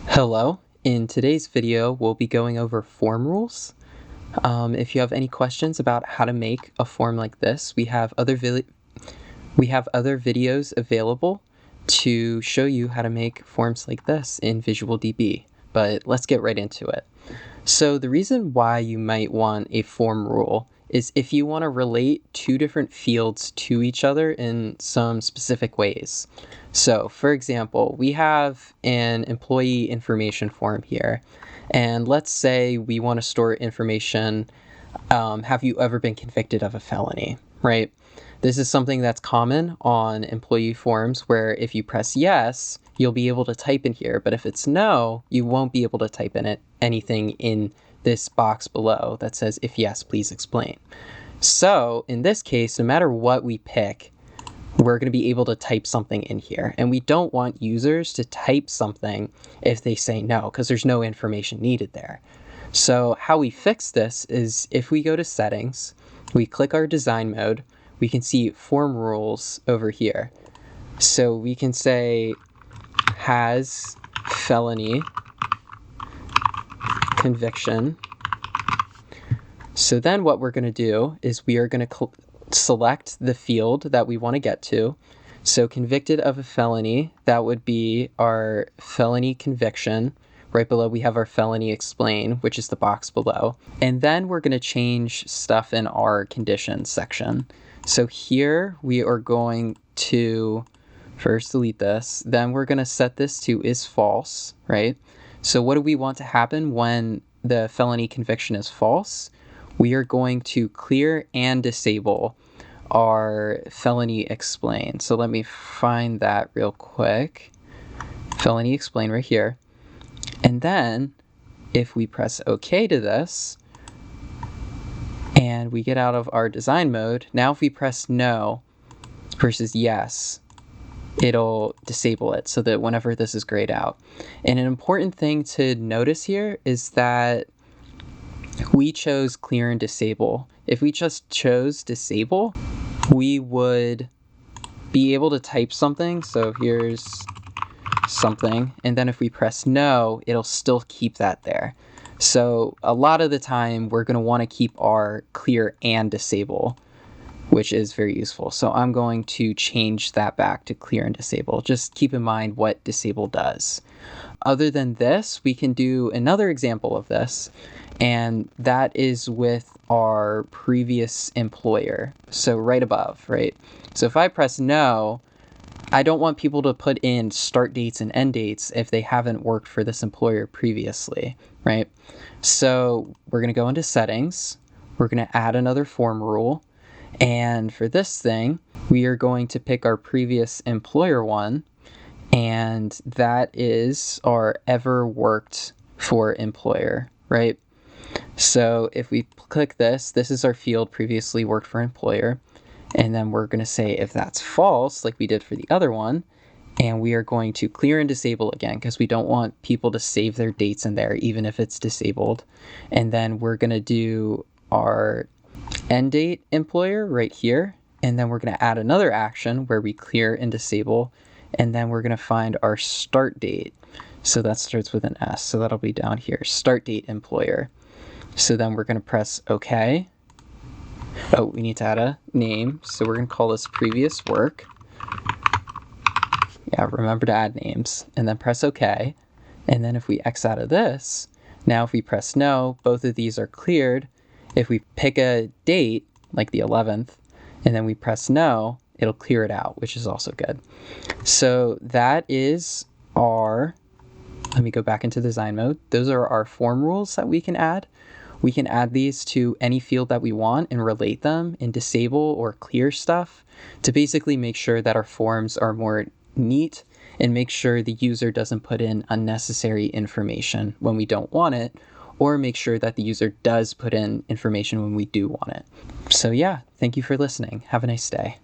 Hello. In today's video, we'll be going over form rules. If you have any questions about how to make a form like this, we have other videos available to show you how to make forms like this in Visual DB. But let's get right into it. So the reason why you might want a form rule is if you want to relate two different fields to each other in some specific ways. So for example, we have an employee information form here, and let's say we want to store information, have you ever been convicted of a felony, right? This is something that's common on employee forms where if you press yes, you'll be able to type in here, but if it's no, you won't be able to type in anything in this box below that says, if yes, please explain. So in this case, no matter what we pick, we're going to be able to type something in here. And we don't want users to type something if they say no, because there's no information needed there. So how we fix this is if we go to settings, we click our design mode, we can see form rules over here. So we can say has felony conviction. So then what we're going to do is we are going to select the field that we want to get to. So convicted of a felony, that would be our felony conviction. Right below we have our felony explain, which is the box below. And then we're going to change stuff in our conditions section. So here we are going to first delete this. Then we're going to set this to is false, right? So what do we want to happen when the felony conviction is false? We are going to clear and disable our felony explain. So let me find that real quick. Felony explain right here. And then if we press OK to this and we get out of our design mode, now if we press no versus yes, it'll disable it so that whenever this is grayed out. And an important thing to notice here is that we chose clear and disable. If we just chose disable, we would be able to type something. So here's something, and then if we press no, it'll still keep that there. So a lot of the time we're going to want to keep our clear and disable, which is very useful. So I'm going to change that back to clear and disable. Just keep in mind what disable does. Other than this, we can do another example of this, and that is with our previous employer. So right above, right? So if I press no, I don't want people to put in start dates and end dates if they haven't worked for this employer previously, right? So we're going to go into settings. We're going to add another form rule. And for this thing, we are going to pick our previous employer one. And that is our ever worked for employer, right? So if we click this, this is our field previously worked for employer. And then we're going to say if that's false, like we did for the other one, and we are going to clear and disable again because we don't want people to save their dates in there, even if it's disabled. And then we're going to do our end date employer right here. And then we're going to add another action where we clear and disable. And then we're going to find our start date. So that starts with an S. So that'll be down here, start date employer. So then we're going to press OK. Oh, we need to add a name. So we're going to call this previous work. Yeah, remember to add names. And then press OK. And then if we X out of this, now if we press no, both of these are cleared. If we pick a date, like the 11th, and then we press no, it'll clear it out, which is also good. So that is our, let me go back into design mode. Those are our form rules that we can add. We can add these to any field that we want and relate them and disable or clear stuff to basically make sure that our forms are more neat and make sure the user doesn't put in unnecessary information when we don't want it, or make sure that the user does put in information when we do want it. So yeah, thank you for listening. Have a nice day.